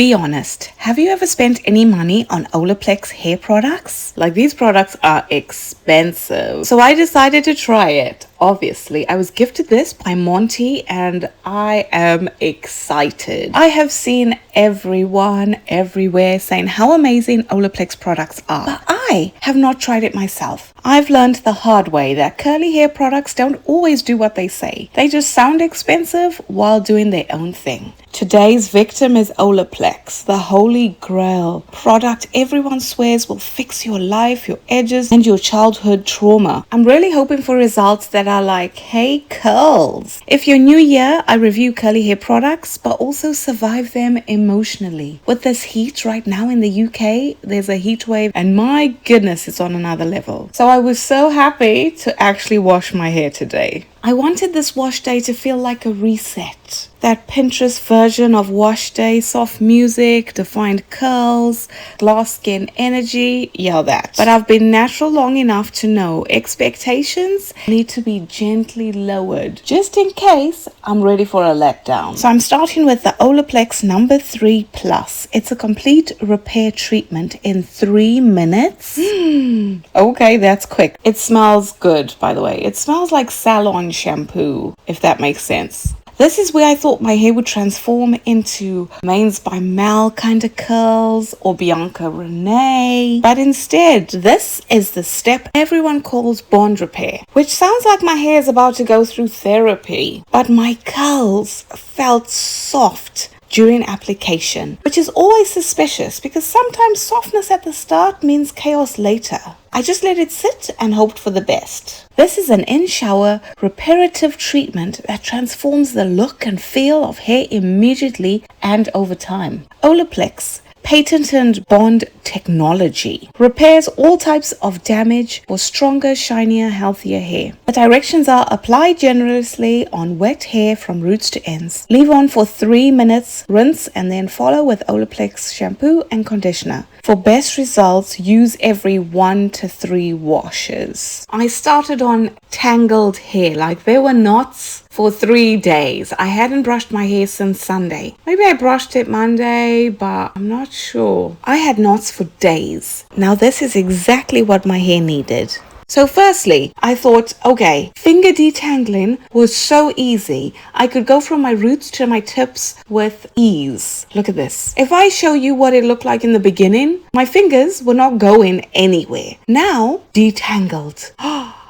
Be honest, have you ever spent any money on Olaplex hair products? Like, these products are expensive. So I decided to try it. Obviously, I was gifted this by Monty and I am excited. I have seen everyone everywhere saying how amazing Olaplex products are, but I have not tried it myself. I've learned the hard way that curly hair products don't always do what they say. They just sound expensive while doing their own thing. Today's victim is Olaplex, the holy grail product everyone swears will fix your life, your edges, and your childhood trauma. I'm really hoping for results that are like, hey, curls. If you're new here, I review curly hair products, but also survive them emotionally. With this heat right now in the UK, there's a heat wave, and my goodness, it's on another level. So I was so happy to actually wash my hair today. I wanted this wash day to feel like a reset. That Pinterest version of wash day, soft music, defined curls, glass skin energy, yeah, that. But I've been natural long enough to know expectations need to be gently lowered, just in case I'm ready for a letdown. So I'm starting with the Olaplex No.3 Plus. It's a complete repair treatment in 3 minutes. Okay, that's quick. It smells good, by the way. It smells like Salon shampoo, if that makes sense. This is where I thought my hair would transform into Mains by Mel kind of curls or Bianca Renee. But instead, this is the step everyone calls bond repair, which sounds like my hair is about to go through therapy. But my curls felt soft during application, which is always suspicious because sometimes softness at the start means chaos later. I just let it sit and hoped for the best. This is an in-shower reparative treatment that transforms the look and feel of hair immediately and over time. Olaplex patented bond technology repairs all types of damage for stronger, shinier, healthier hair. The directions are: apply generously on wet hair from roots to ends. Leave on for 3 minutes, rinse, and then follow with Olaplex shampoo and conditioner. For best results, use every 1 to 3 washes. I started on tangled hair, like there were knots for 3 days. I hadn't brushed my hair since Sunday. Maybe I brushed it Monday, but I'm not sure. I had knots for days. Now this is exactly what my hair needed. So firstly, I thought, okay, finger detangling was so easy. I could go from my roots to my tips with ease. Look at this. If I show you what it looked like in the beginning, my fingers were not going anywhere. Now, detangled.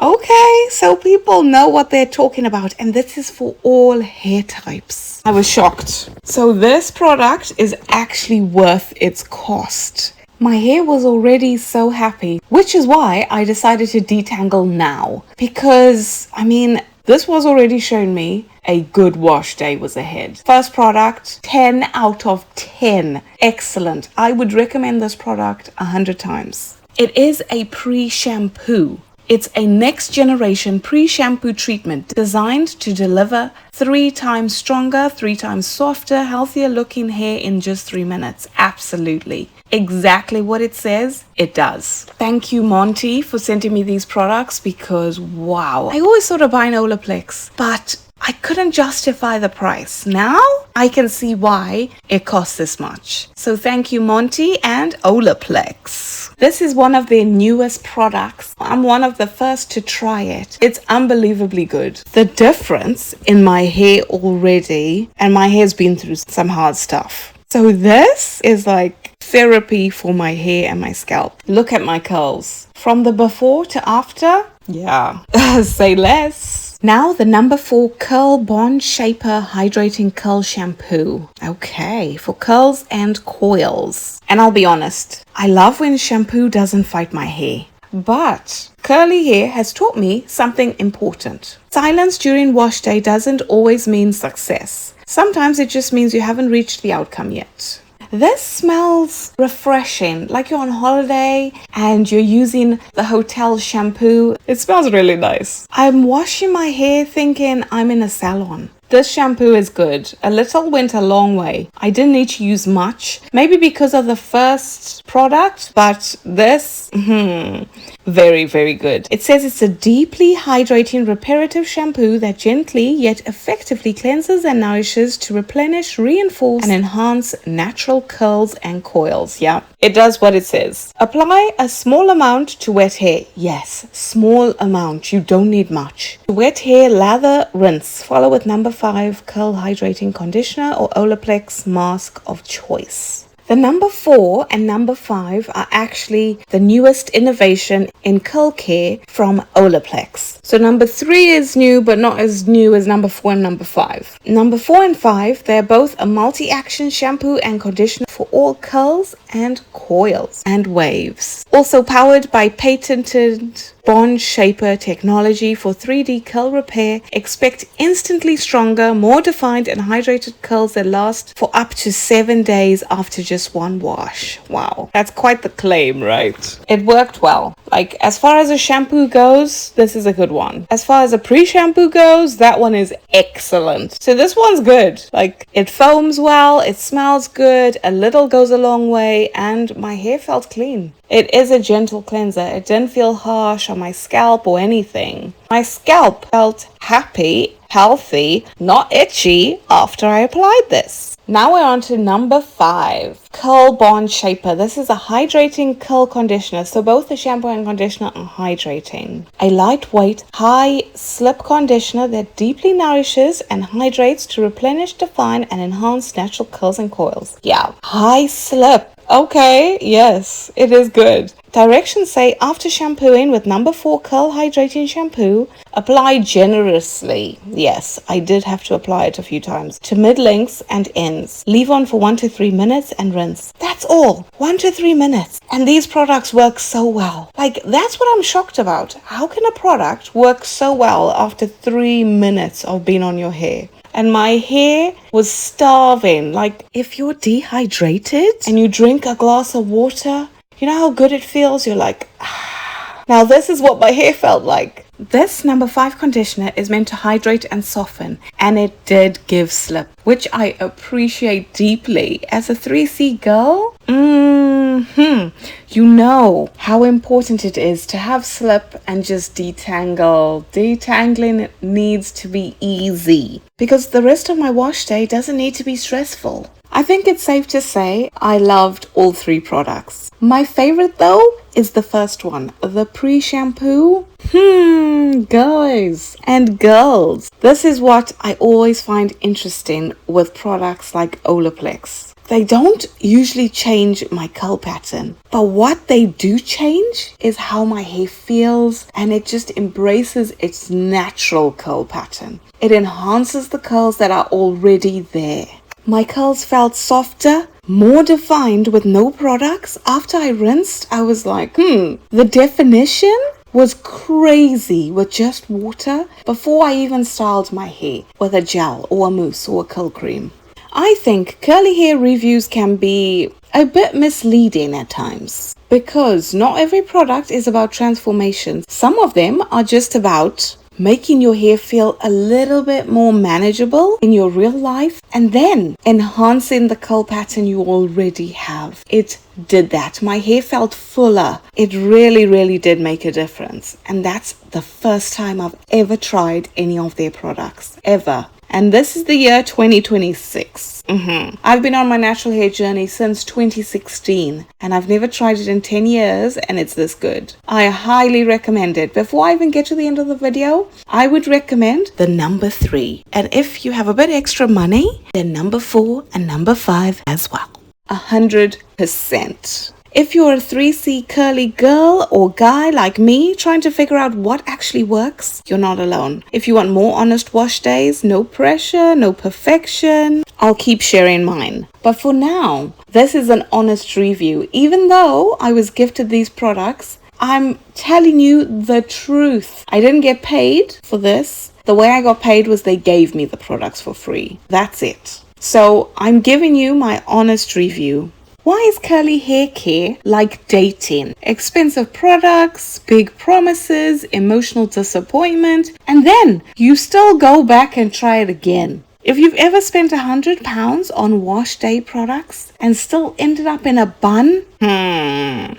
Okay, so people know what they're talking about, and this is for all hair types. I was shocked. So this product is actually worth its cost. My hair was already so happy, which is why I decided to detangle now. Because, this was already showing me a good wash day was ahead. First product, 10 out of 10. Excellent. I would recommend this product 100 times. It is a pre-shampoo. It's a next generation pre-shampoo treatment designed to deliver 3 times stronger, 3 times softer, healthier looking hair in just 3 minutes. Absolutely. Exactly what it says, it does. Thank you, Monty, for sending me these products because, wow. I always thought of buying Olaplex, but I couldn't justify the price. Now I can see why it costs this much. So thank you, Monty and Olaplex. This is one of their newest products. I'm one of the first to try it. It's unbelievably good. The difference in my hair already, and my hair's been through some hard stuff. So this is like therapy for my hair and my scalp. Look at my curls. From the before to after, yeah, say less. Now the No.4 Curl Bond Shaper Hydrating Curl Shampoo. Okay, for curls and coils. And I'll be honest, I love when shampoo doesn't fight my hair. But curly hair has taught me something important. Silence during wash day doesn't always mean success. Sometimes it just means you haven't reached the outcome yet. This smells refreshing, like you're on holiday and you're using the hotel shampoo. It smells really nice. I'm washing my hair thinking I'm in a salon. This shampoo is good. A little went a long way. I didn't need to use much, maybe because of the first product, but this, very, very good. It says it's a deeply hydrating reparative shampoo that gently yet effectively cleanses and nourishes to replenish, reinforce, and enhance natural curls and coils. Yeah, it does what it says. Apply a small amount to wet hair. Yes, small amount. You don't need much. To wet hair, lather, rinse. Follow with No. 5 Curl Hydrating Conditioner or Olaplex mask of choice. The No. 4 and No. 5 are actually the newest innovation in curl care from Olaplex. So No. 3 is new, but not as new as No. 4 and No. 5. No. 4 and 5, they're both a multi-action shampoo and conditioner for all curls and coils and waves. Also powered by patented Bond Shaper technology for 3D curl repair. Expect instantly stronger, more defined and hydrated curls that last for up to 7 days after just one wash. Wow, that's quite the claim, right? It worked well. Like, as far as a shampoo goes, this is a good one. As far as a pre-shampoo goes, that one is excellent. So this one's good. Like, it foams well, it smells good, a little goes a long way, and my hair felt clean. It is a gentle cleanser. It didn't feel harsh on my scalp or anything. My scalp felt happy, healthy, not itchy after I applied this. Now we're on to No. 5. Curl Bond Shaper. This is a hydrating curl conditioner. So both the shampoo and conditioner are hydrating. A lightweight, high slip conditioner that deeply nourishes and hydrates to replenish, define, and enhance natural curls and coils. Yeah, high slip. Okay, yes, it is good. Directions say after shampooing with No. 4 Curl Hydrating Shampoo, apply generously. Yes, I did have to apply it a few times. To mid-lengths and ends. Leave on for 1 to 3 minutes and rinse. That's all. 1 to 3 minutes. And these products work so well. Like, that's what I'm shocked about. How can a product work so well after 3 minutes of being on your hair? And my hair was starving. Like, if you're dehydrated and you drink a glass of water, you know how good it feels? You're like, ah. Now this is what my hair felt like. This No. 5 conditioner is meant to hydrate and soften, and it did give slip, which I appreciate deeply. As a 3C girl, you know how important it is to have slip and just detangle. Detangling needs to be easy because the rest of my wash day doesn't need to be stressful. I think it's safe to say I loved all 3 products. My favorite though is the first one, the pre-shampoo. Guys and girls, this is what I always find interesting with products like Olaplex. They don't usually change my curl pattern, but what they do change is how my hair feels, and it just embraces its natural curl pattern. It enhances the curls that are already there. My curls felt softer, more defined with no products. After I rinsed, I was like, the definition was crazy with just water before I even styled my hair with a gel or a mousse or a curl cream. I think curly hair reviews can be a bit misleading at times because not every product is about transformation. Some of them are just about making your hair feel a little bit more manageable in your real life and then enhancing the curl pattern you already have. It did that. My hair felt fuller. It really, really did make a difference. And that's the first time I've ever tried any of their products, ever. And this is the year 2026. I've been on my natural hair journey since 2016 and I've never tried it in 10 years and it's this good. I highly recommend it. Before I even get to the end of the video, I would recommend the No. 3. And if you have a bit extra money, then No. 4 and No. 5 as well. 100%. If you're a 3C curly girl or guy like me trying to figure out what actually works, you're not alone. If you want more honest wash days, no pressure, no perfection, I'll keep sharing mine. But for now, this is an honest review. Even though I was gifted these products, I'm telling you the truth. I didn't get paid for this. The way I got paid was they gave me the products for free. That's it. So I'm giving you my honest review. Why is curly hair care like dating? Expensive products, big promises, emotional disappointment, and then you still go back and try it again. If you've ever spent £100 on wash day products and still ended up in a bun,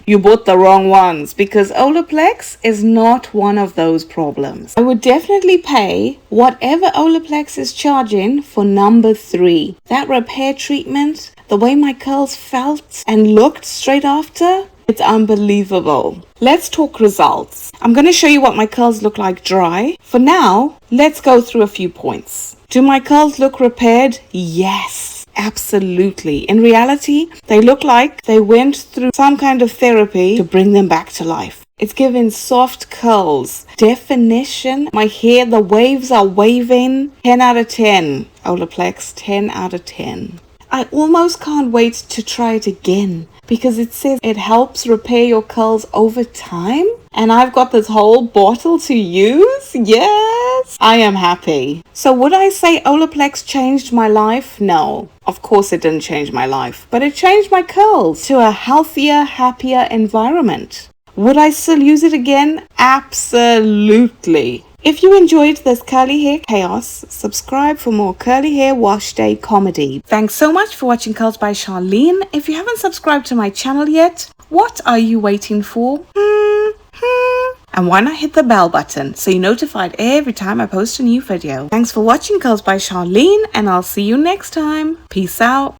you bought the wrong ones, because Olaplex is not one of those problems. I would definitely pay whatever Olaplex is charging for No.3. That repair treatment, the way my curls felt and looked straight after, it's unbelievable. Let's talk results. I'm going to show you what my curls look like dry. For now, let's go through a few points. Do my curls look repaired? Yes, absolutely. In reality, they look like they went through some kind of therapy to bring them back to life. It's giving soft curls, definition. My hair, the waves are waving. 10 out of 10. Olaplex, 10 out of 10. I almost can't wait to try it again, because it says it helps repair your curls over time. And I've got this whole bottle to use. Yes, I am happy. So would I say Olaplex changed my life? No, of course it didn't change my life, but it changed my curls to a healthier, happier environment. Would I still use it again? Absolutely. If you enjoyed this curly hair chaos, subscribe for more curly hair wash day comedy. Thanks so much for watching Curls by Sharlene. If you haven't subscribed to my channel yet, what are you waiting for? And why not hit the bell button so you're notified every time I post a new video. Thanks for watching Curls by Sharlene, and I'll see you next time. Peace out.